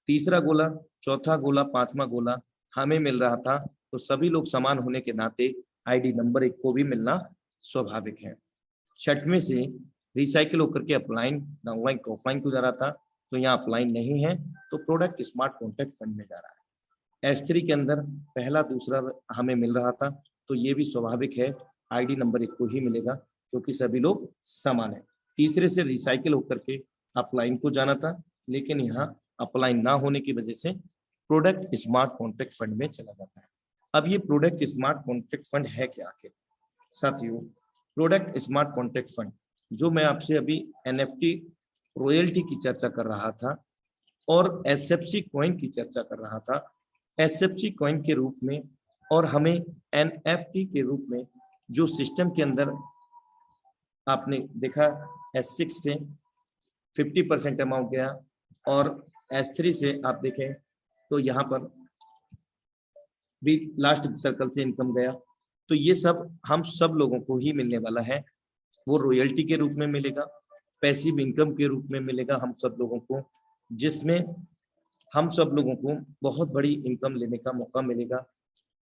तीसरा गोला, चौथा गोला, पांचवा गोला हमें मिल रहा था, तो सभी लोग समान होने के नाते आईडी नंबर 1 को भी मिलना स्वाभाविक है। छठवें से रिसाइकिल होकर के अपलाइन डाउनलाइन ऑफलाइन को जा रहा था, तो यहाँ अपलाइन नहीं है, तो प्रोडक्ट स्मार्ट कॉन्ट्रैक्ट फंड में जा रहा है। S3 के अंदर पहला दूसरा हमें मिल रहा था, तो ये भी स्वाभाविक है आईडी नंबर 1 को ही मिलेगा, क्योंकि सभी लोग समान है। तीसरे से रिसाइकिल होकर के अपलाइन को जाना था, लेकिन यहाँ अपलाइन ना होने की वजह से प्रोडक्ट स्मार्ट कॉन्ट्रैक्ट फंड में चला जाता है। अब ये प्रोडक्ट स्मार्ट कॉन्ट्रैक्ट फंड है क्या आखिर साथियों? प्रोडक्ट स्मार्ट कॉन्ट्रैक्ट फंड, जो मैं आपसे अभी NFT रॉयल्टी की चर्चा कर रहा था और SFC कॉइन की चर्चा कर रहा था, SFC कॉइन के रूप में और हमें NFT के रूप में जो सिस्टम के अंदर आपने देखा S6 से 50% अमाउंट गया और S3 से आप देखें तो यहाँ पर भी लास्ट सर्कल से इनकम गया। तो ये सब हम सब लोगों को ही मिलने वाला है। वो रॉयल्टी के रूप में मिलेगा, पैसिव इनकम के रूप में मिलेगा हम सब लोगों को, जिसमें हम सब लोगों को बहुत बड़ी इनकम लेने का मौका मिलेगा।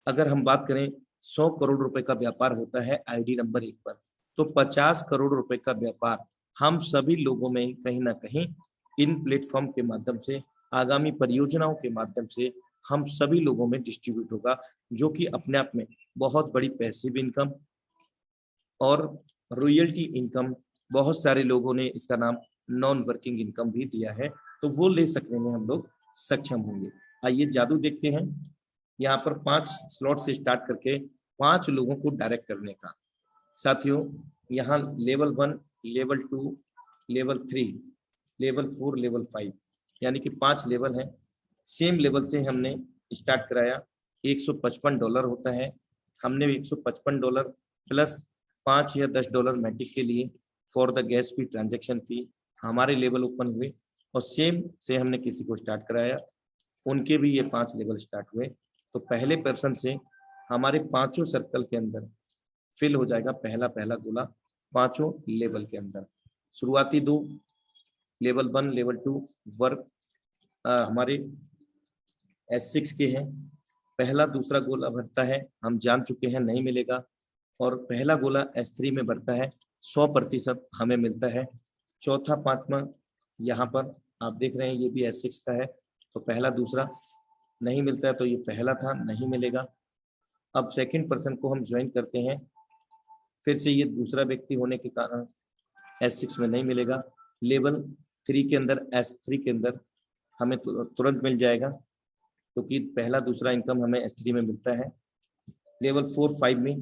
अगर हम बात करें 100 करोड़ रुपए का व्यापार होता है आईडी नंबर 1 पर, तो 50 करोड़ रुपए का व्यापार हम सभी लोगों में कहीं ना कहीं इन प्लेटफॉर्म के माध्यम से, आगामी परियोजनाओं के माध्यम से हम सभी लोगों में डिस्ट्रीब्यूट होगा, जो कि अपने आप में बहुत बड़ी पैसिव इनकम और रॉयल्टी इनकम, बहुत सारे लोगों ने इसका नाम नॉन वर्किंग इनकम भी दिया है, तो वो ले सकने में हम लोग सक्षम होंगे। आइए जादू देखते हैं। यहाँ पर 5 स्लॉट से स्टार्ट करके 5 लोगों को डायरेक्ट करने का। साथियों यहाँ level 1, level 2, level 3, level 4, level 5 यानी कि 5 लेवल है। सेम लेवल से हमने स्टार्ट कराया। $155 होता है। हमने $155 प्लस $5 या $10 मैटिक के लिए for the gas fee, transaction fee हमारे लेवल ओपन हुए और सेम से हमने किसी को स्टार्ट कराया, उनके भी ये 5 लेवल स्टार्ट हुए। तो पहले पर्सन से हमारे 5 सर्कल के अंदर फिल हो जाएगा पहला गोला 5 लेवल के अंदर। शुरुआती 2 लेवल 1, लेवल 2 वर्क हमारे S6 के हैं। पहला दूसरा गोला भरता है, हम जान चुके हैं नहीं मिलेगा, और पहला गोला S3 में भरता है, 100% हमें मिलता है। चौथा पांचवा यहाँ पर आप देख रहे हैं ये भी S6 का है, तो पहला दूसरा नहीं मिलता है, तो ये पहला था नहीं मिलेगा। अब सेकंड पर्सन को हम ज्वाइन करते हैं, फिर से ये दूसरा व्यक्ति होने के कारण S6 में नहीं मिलेगा। लेवल 3 के अंदर, S3 के अंदर हमें तुरंत मिल जाएगा, क्योंकि पहला दूसरा इनकम हमें S3 में मिलता है। लेवल 4, 5 में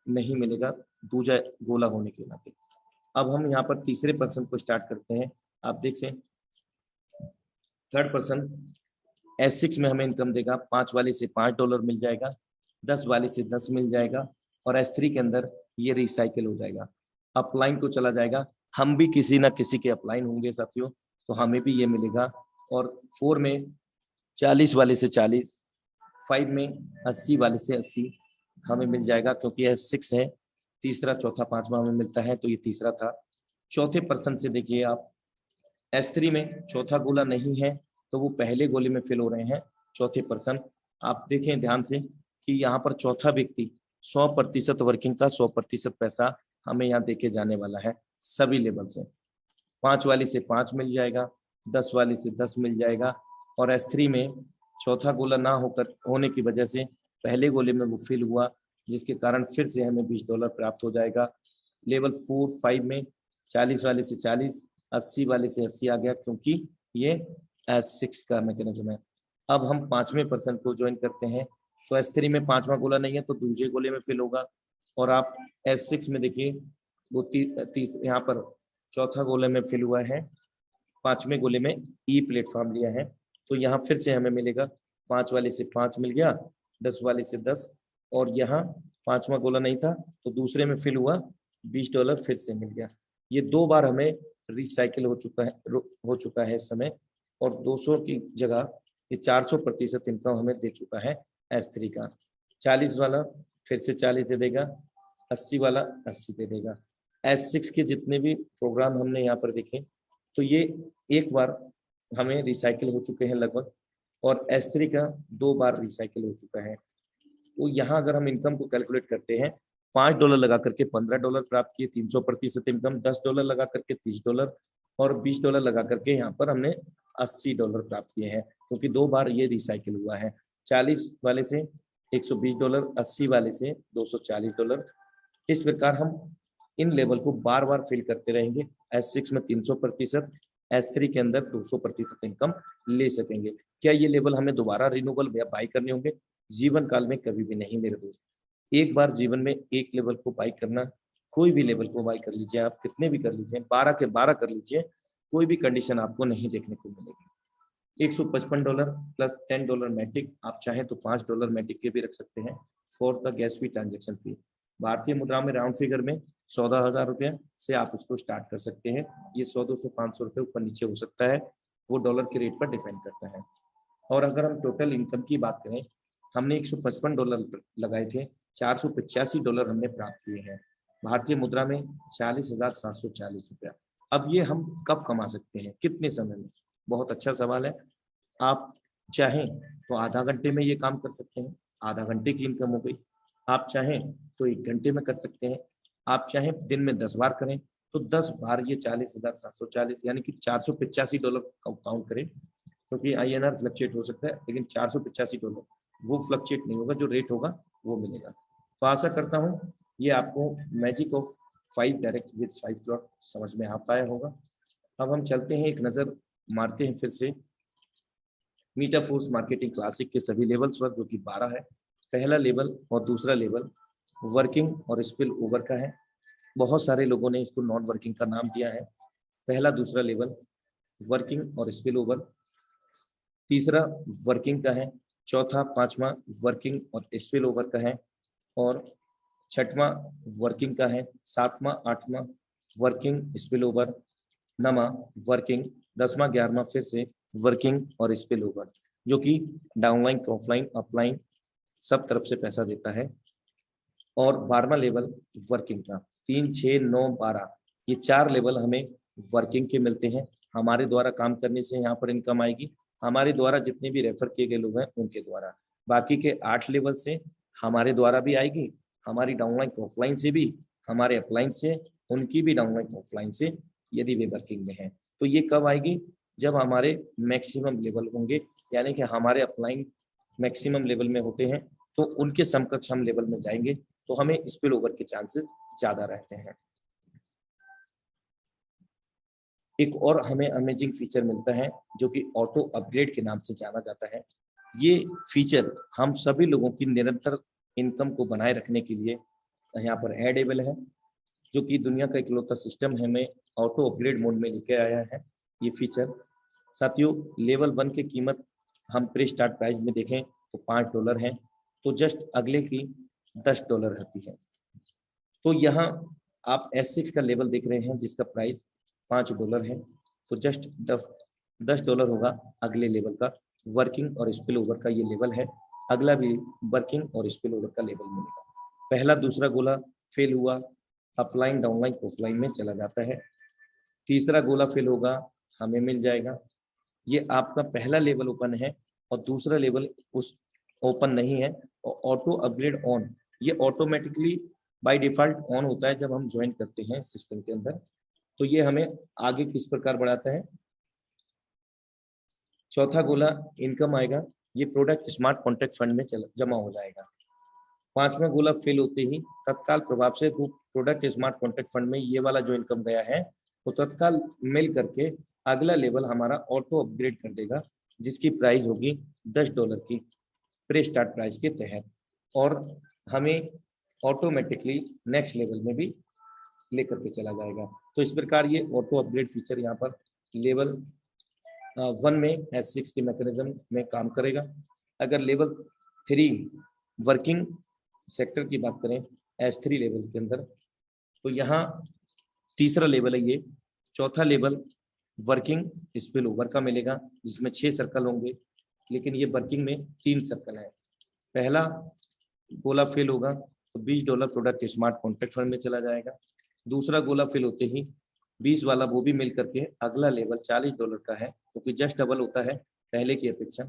नहीं मिलेगा दूसरा गोला होने के नाते। अब हम यहाँ पर तीसरे पर्सन को स्टार्ट करते हैं। आप देख से थर्ड पर्सन S6 में हमें इनकम देगा, 5 वाले से $5 मिल जाएगा, 10 वाले से 10 मिल जाएगा, और S3 के अंदर ये रिसाइकिल हो जाएगा, अपलाइन को चला जाएगा। हम भी किसी ना किसी के अपलाइन होंगे साथियों, तो हमें भी ये मिलेगा। और 4 में 40 वाले से 40, 5 में 80 वाले से 80 हमें मिल जाएगा, क्योंकि यह 6 है। तीसरा चौथा पांचवा हमें मिलता है, तो ये तीसरा था। चौथे पर्सन से देखिए आप, S3 में चौथा गोला नहीं है, तो वो पहले गोले में फिल हो रहे हैं चौथे पर्सन। आप देखें ध्यान से कि यहाँ पर चौथा व्यक्ति 100% वर्किंग का 100% पैसा हमें यहाँ देके जाने वाला है सभी लेवल से। 5 वाले से 5 मिल जाएगा, 10 वाले से 10 मिल जाएगा, और S3 में चौथा गोला ना होने की वजह से पहले गोले में वो फिल हुआ, जिसके कारण फिर से हमें $20 प्राप्त हो जाएगा। लेवल 4, 5 में 40 वाले से 40, 80 वाले से 80 आ गया, क्योंकि ये S6 का मैकेनिज्म है। अब हम 5वें पर्सन को ज्वाइन करते हैं, तो S3 में 5वां गोला नहीं है तो दूसरे गोले में फिल होगा। और आप S6 में देखिए वो यहाँ पर चौथा गोले में फिल हुआ है, 5वें गोले में E प्लेटफॉर्म लिया है, तो यहाँ फिर से हमें मिलेगा 5 वाले से 5 मिल गया, 10 वाले से 10, और यहाँ 5वां गोला नहीं था तो दूसरे में फिल हुआ, $20 फिर से मिल गया। ये 2 बार हमें रिसाइकिल हो चुका है इस समय, और 200 की जगह ये 400% इनकम हमें दे चुका है S3 का। 40 वाला फिर से 40 दे देगा, 80 वाला 80 दे देगा। S6 के जितने भी प्रोग्राम हमने यहाँ पर देखे तो ये एक बार हमें रिसाइकिल हो चुके हैं लगभग, और S3 का 2 बार रिसाइकिल हो चुका है। तो यहाँ अगर हम इनकम को कैलकुलेट करते हैं, $5 लगा करके $15 प्राप्त किए, 300% इनकम, $10 लगा करके $30, और $20 लगा करके यहाँ पर हमने $80 प्राप्त किए हैं, क्योंकि 2 बार ये रिसाइकिल हुआ है। 40 वाले से $120, 80 वाले से $240। इस प्रकार हम इन लेवल को बार बार फिल करते रहेंगे। S6 में 300%, S3 के अंदर 200% इनकम ले सकेंगे। क्या ये लेवल हमें दोबारा रिन्यूएबल या बाई करने होंगे? जीवन काल में कभी भी नहीं मेरे दोस्त। एक बार जीवन में एक लेवल को बाई करना, कोई भी लेवल को बाई कर लीजिए, आप कितने भी कर लीजिए, 12 के 12 कर लीजिए, कोई भी कंडीशन आपको नहीं देखने को मिलेगी। $155 प्लस $10 मैटिक, आप चाहें तो $5 मैटिक के भी रख सकते हैं for the gas fee transaction fee. भारतीय मुद्रा में राउंड फिगर में 14,000 रुपये से आप उसको स्टार्ट कर सकते हैं। ये 100, 200, 500 रुपये ऊपर नीचे हो सकता है, वो डॉलर के रेट पर डिपेंड करता है। और अगर हम टोटल इनकम की बात करें, हमने $155 लगाए थे, $485 हमने प्राप्त किए हैं। भारतीय मुद्रा में 40,740 रुपया। अब ये हम कब कमा सकते हैं, कितने समय में? बहुत अच्छा सवाल है। आप चाहें तो आधा घंटे में ये काम कर सकते हैं, आधा घंटे की इनकम हो गई। आप चाहें तो 1 घंटे में कर सकते हैं। आप चाहें दिन में 10 बार करें तो 10 बार ये 40,740 यानी कि $485 काउंट करें, क्योंकि INR फ्लक्चुएट हो सकता है, लेकिन $485 वो फ्लक्चुएट नहीं होगा, जो रेट होगा वो मिलेगा। तो आशा करता हूँ ये आपको magic of 5 direct with 5 slot समझ में आ पाया होगा। अब हम चलते हैं, एक नज़र मारते हैं फिर से मीटाफोर्स मार्केटिंग क्लासिक के सभी लेवल्स पर, जो कि 12 है। पहला लेवल और दूसरा लेवल वर्किंग और स्पिल ओवर का है। बहुत सारे लोगों ने इसको नॉन वर्किंग का नाम दिया है। पहला दूसरा लेवल वर्किंग और स्पिल ओवर, तीसरा वर्किंग का है, चौथा पांचवा वर्किंग और स्पिल ओवर का है, और छठवां वर्किंग का है, सातवां आठवां वर्किंग स्पिल ओवर, नवा वर्किंग, 10वां 11वां फिर से वर्किंग और स्पिल ओवर, जो कि डाउनलाइन, ऑफलाइन, अपलाइन सब तरफ से पैसा देता है। और 12वां लेवल वर्किंग का, 3, 6, 9, 12 ये 4 लेवल हमें वर्किंग के मिलते हैं। हमारे द्वारा काम करने से यहाँ पर इनकम आएगी, हमारे द्वारा जितने भी रेफर किए गए लोग हैं उनके द्वारा। बाकी के 8 लेवल से हमारे द्वारा भी आएगी, हमारी डाउनलाइन ऑफलाइन से भी, हमारे अपलाइन से, उनकी भी डाउनलाइन ऑफलाइन से, यदि वे वर्किंग में हैं। तो ये कब आएगी? जब हमारे मैक्सिमम लेवल होंगे, यानी कि हमारे अपलाइन मैक्सिमम लेवल में होते हैं तो उनके समकक्ष हम लेवल में जाएंगे, तो हमें स्पिल ओवर के चांसेस ज्यादा रहते हैं। एक और हमें अमेजिंग फीचर मिलता है जो कि ऑटो अपग्रेड के नाम से जाना जाता है। ये फीचर हम सभी लोगों की निरंतर इनकम को बनाए रखने के लिए यहाँ पर एडेबल है, जो कि दुनिया का इकलौता सिस्टम हमें ऑटो अपग्रेड मोड में लेके आया है ये फीचर। साथियों, लेवल 1 की कीमत हम प्री स्टार्ट प्राइस में देखें तो $5 है, तो जस्ट अगले की $10 रहती है। तो यहाँ आप S6 का लेवल देख रहे हैं जिसका प्राइस $5 है, तो जस्ट $10 होगा अगले लेवल का। वर्किंग और स्पिल ओवर का ये लेवल है, अगला भी वर्किंग और स्पिल ओवर का लेवल मिलेगा। पहला दूसरा गोला फेल हुआ, अपलाइन, डाउनलाइन, ऑफलाइन में चला जाता है। तीसरा गोला फेल होगा, हमें मिल जाएगा। ये आपका पहला लेवल ओपन है और दूसरा लेवल उस ओपन नहीं है। और ऑटो अपग्रेड ऑन, ये ऑटोमेटिकली बाय डिफॉल्ट ऑन होता है जब हम ज्वाइन करते हैं सिस्टम के अंदर। तो ये हमें आगे किस प्रकार बढ़ाता है? चौथा गोला इनकम आएगा, ये प्रोडक्ट स्मार्ट कॉन्ट्रैक्ट फंड में जमा हो जाएगा। पांचवा गोला फेल होते ही तत्काल प्रभाव से प्रोडक्ट स्मार्ट कॉन्ट्रैक्ट फंड में ये वाला जो इनकम गया है तो तत्काल मिल करके अगला लेवल हमारा ऑटो अपग्रेड कर देगा, जिसकी प्राइस होगी $10 की प्री स्टार्ट प्राइस के तहत, और हमें ऑटोमेटिकली नेक्स्ट लेवल में भी लेकर के चला जाएगा। तो इस प्रकार ये ऑटो अपग्रेड फीचर यहाँ पर लेवल 1 में S6 के मैकेनिज्म में काम करेगा। अगर लेवल 3 वर्किंग सेक्टर की बात करें S3 लेवल के अंदर, तो यहाँ तीसरा लेवल है ये। चौथा लेवल वर्किंग स्पिल ओवर का मिलेगा, जिसमें 6 सर्कल होंगे, लेकिन ये वर्किंग में 3 सर्कल है। पहला गोला फिल होगा तो $20 प्रोडक्ट स्मार्ट कॉन्ट्रैक्ट फंड में चला जाएगा। दूसरा गोला फिल होते ही 20 वाला वो भी मिल करके अगला लेवल $40 का है, क्योंकि जस्ट डबल होता है पहले की अपेक्षा।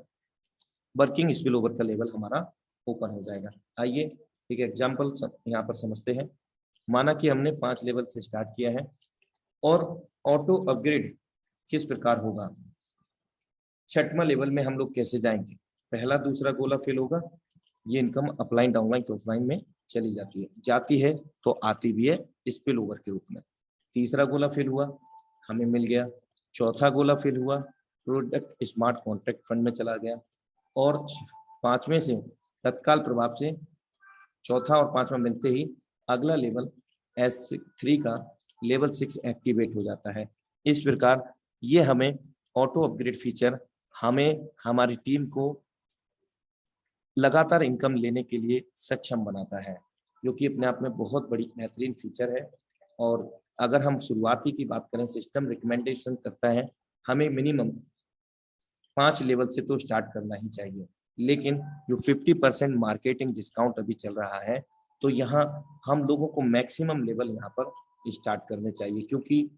वर्किंग स्पिल ओवर का लेवल हमारा ओपन हो जाएगा। आइए एक एग्जाम्पल यहाँ पर समझते हैं। माना कि हमने 5 लेवल से स्टार्ट किया है, और ऑटो अपग्रेड किस प्रकार होगा। 6वां लेवल में हम लोग कैसे जाएंगे। पहला दूसरा गोला फिल होगा, ये इनकम अपलाइन डाउनलाइन के ऑफलाइन में चली जाती है तो आती भी है स्पिल ओवर के रूप में। तीसरा गोला फिल हुआ, हमें मिल गया। चौथा गोला फिल हुआ, प्रोडक्ट स्मार्ट कॉन्ट्रैक्ट फंड में चला गया। और 5वें से तत्काल प्रभाव से चौथा और 5वां मिलते ही अगला लेवल S3 का लेवल 6 एक्टिवेट हो जाता है। इस प्रकार ये हमें ऑटो अपग्रेड फीचर हमें हमारी टीम को लगातार इनकम लेने के लिए सक्षम बनाता है, जो कि अपने आप में बहुत बड़ी बेहतरीन फीचर है। और अगर हम शुरुआती की बात करें, सिस्टम रिकमेंडेशन करता है हमें मिनिमम 5 लेवल से तो स्टार्ट करना ही चाहिए, लेकिन जो 50% मार्केटिंग डिस्काउंट अभी चल रहा है, तो यहाँ हम लोगों को मैक्सिमम लेवल यहाँ पर स्टार्ट करने चाहिए, क्योंकि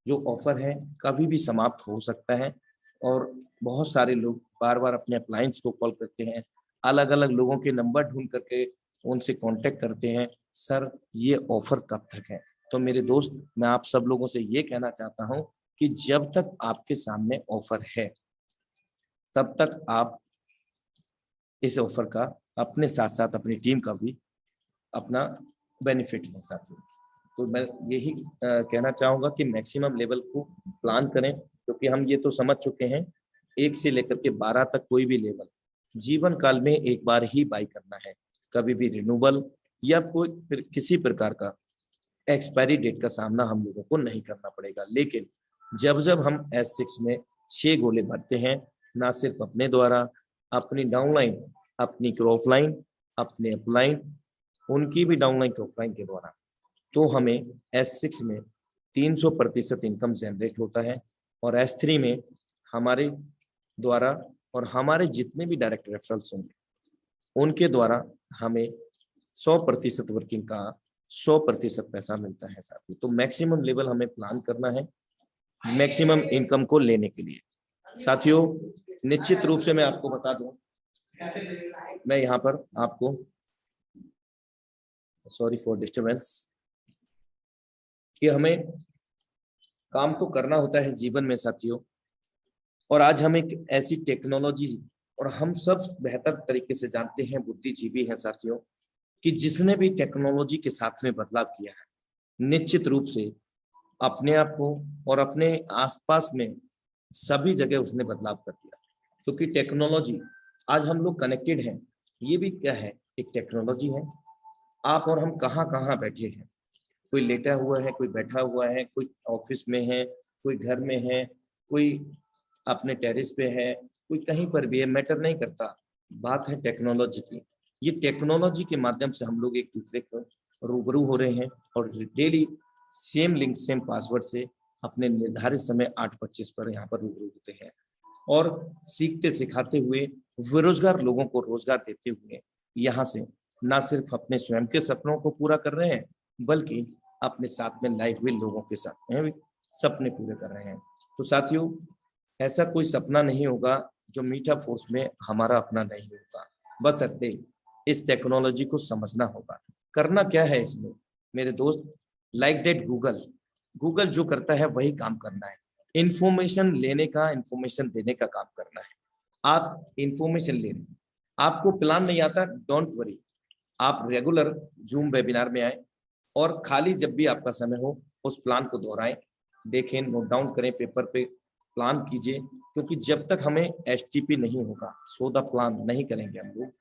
जो ऑफर है कभी भी समाप्त हो सकता है। और बहुत सारे लोग बार बार अपने अप्लायंस को कॉल करते हैं, अलग अलग लोगों के नंबर ढूंढ करके उनसे कांटेक्ट करते हैं, सर ये ऑफर कब तक है। तो मेरे दोस्त, मैं आप सब लोगों से ये कहना चाहता हूं कि जब तक आपके सामने ऑफर है तब तक आप इस ऑफर का अपने साथ साथ अपनी टीम का भी अपना बेनिफिट ले सकते हैं। तो मैं यही कहना चाहूंगा कि मैक्सिमम लेवल को प्लान करें, क्योंकि हम ये तो समझ चुके हैं 1 से लेकर के 12 तक कोई भी लेवल जीवन काल में एक बार ही बाई करना है, कभी भी रिन्यूअल या कोई किसी प्रकार का एक्सपायरी डेट का सामना हम लोगों को नहीं करना पड़ेगा। लेकिन जब जब हम S6 में 6 गोले भरते हैं, ना सिर्फ अपने द्वारा, अपनी डाउनलाइन, अपनी क्रॉफलाइन, अपने अपलाइन, उनकी भी डाउनलाइन क्रॉफलाइन के द्वारा, तो हमें S6 में 300% इनकम जनरेट होता है। और S3 में हमारे द्वारा और हमारे जितने भी डायरेक्ट रेफरल्स होंगे उनके द्वारा हमें 100% वर्किंग का 100% पैसा मिलता है साथी। तो मैक्सिमम लेवल हमें प्लान करना है मैक्सिमम इनकम को लेने के लिए। साथियों, निश्चित रूप से मैं आपको बता दूं, मैं यहाँ पर आपको, सॉरी फॉर डिस्टर्बेंस, कि हमें काम तो करना होता है जीवन में साथियों। और आज हम एक ऐसी टेक्नोलॉजी, और हम सब बेहतर तरीके से जानते हैं, बुद्धिजीवी हैं साथियों, कि जिसने भी टेक्नोलॉजी के साथ में बदलाव किया है, निश्चित रूप से अपने आप को और अपने आसपास में सभी जगह उसने बदलाव कर दिया। क्योंकि टेक्नोलॉजी, आज हम लोग कनेक्टेड हैं, ये भी क्या है, एक टेक्नोलॉजी है। आप और हम कहाँ कहाँ बैठे हैं, कोई लेटा हुआ है, कोई बैठा हुआ है, कोई ऑफिस में है, कोई घर में है, कोई अपने टेरेस पे है, कोई कहीं पर भी है, मैटर नहीं करता। बात है टेक्नोलॉजी की। ये टेक्नोलॉजी के माध्यम से हम लोग एक दूसरे को रूबरू हो रहे हैं और daily same link same password से अपने निर्धारित समय 8:25 पर यहाँ पर रूबरू होते हैं, और सीखते सिखाते हुए, बेरोजगार लोगों को रोजगार देते हुए यहाँ से ना सिर्फ अपने स्वयं के सपनों को पूरा कर रहे हैं, बल्कि अपने साथ में लाइफ भी लोगों के साथ में भी सपने पूरे कर रहे हैं। तो साथियों, ऐसा कोई सपना नहीं होगा जो मीठा फोर्स में हमारा अपना नहीं होगा, बस अर्थे इस टेक्नोलॉजी को समझना होगा। करना क्या है इसमें मेरे दोस्त, लाइक दैट गूगल जो करता है वही काम करना है। इंफॉर्मेशन लेने का, इंफॉर्मेशन देने का काम करना है। आप इंफॉर्मेशन ले रहे हैं, आपको प्लान नहीं आता, डोंट वरी, आप रेगुलर जूम वेबिनार में आए और खाली जब भी आपका समय हो उस प्लान को दोहराएं, देखें, नोट डाउन करें, पेपर पे प्लान कीजिए, क्योंकि जब तक हमें एसटीपी नहीं होगा, सो द प्लान नहीं करेंगे हम लोग,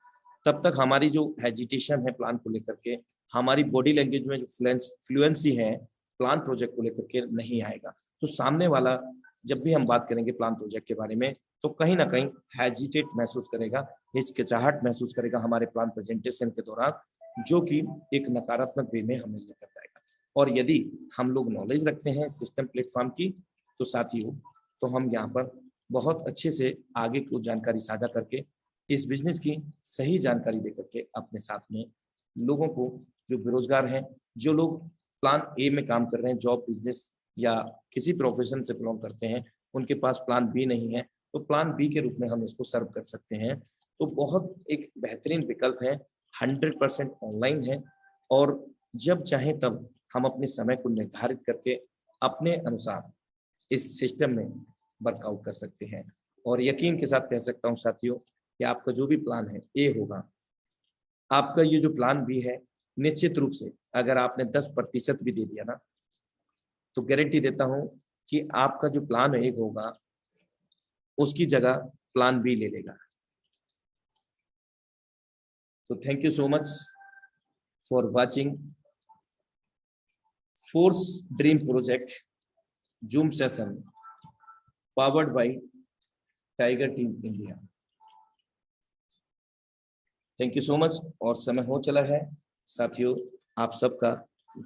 तब तक हमारी जो हेजिटेशन है प्लान को लेकर के, हमारी बॉडी लैंग्वेज में जो फ्लुएंसी है प्लान प्रोजेक्ट को लेकर के नहीं आएगा। तो सामने वाला जब भी हम बात करेंगे प्लान प्रोजेक्ट के बारे में, तो कहीं ना कहीं हेजिटेट महसूस करेगा, हिचकिचाहट महसूस करेगा हमारे प्लान प्रेजेंटेशन के दौरान, जो कि एक नकारात्मक वे में हमें लेकर जाएगा। और यदि हम लोग नॉलेज रखते हैं सिस्टम प्लेटफॉर्म की, तो साथियों, तो हम यहाँ पर बहुत अच्छे से आगे को जानकारी साझा करके इस बिजनेस की सही जानकारी देकर के अपने साथ में लोगों को, जो बेरोजगार हैं, जो लोग प्लान ए में काम कर रहे हैं, जॉब, बिजनेस या किसी प्रोफेशन से बिलोंग करते हैं, उनके पास प्लान बी नहीं है, तो प्लान बी के रूप में हम इसको सर्व कर सकते हैं। तो बहुत एक बेहतरीन विकल्प है, 100% ऑनलाइन है, और जब चाहे तब हम अपने समय को निर्धारित करके अपने अनुसार इस सिस्टम में वर्कआउट कर सकते हैं। और यकीन के साथ कह सकता हूँ साथियों कि आपका जो भी प्लान है ए होगा, आपका ये जो प्लान बी है, निश्चित रूप से अगर आपने 10% भी दे दिया ना, तो गारंटी देता हूं कि आपका जो प्लान एक होगा उसकी जगह प्लान बी ले लेगा। तो thank you so much for watching force dream project zoom session powered by tiger team India. Thank you so much. और समय हो चला है साथियों, आप सबका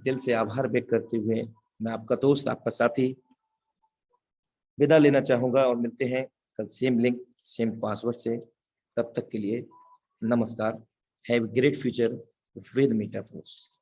दिल से आभार व्यक्त करते हुए मैं आपका दोस्त, आपका साथी विदा लेना चाहूंगा, और मिलते हैं कल सेम लिंक सेम पासवर्ड से। तब तक के लिए नमस्कार। Have great future with metaphors.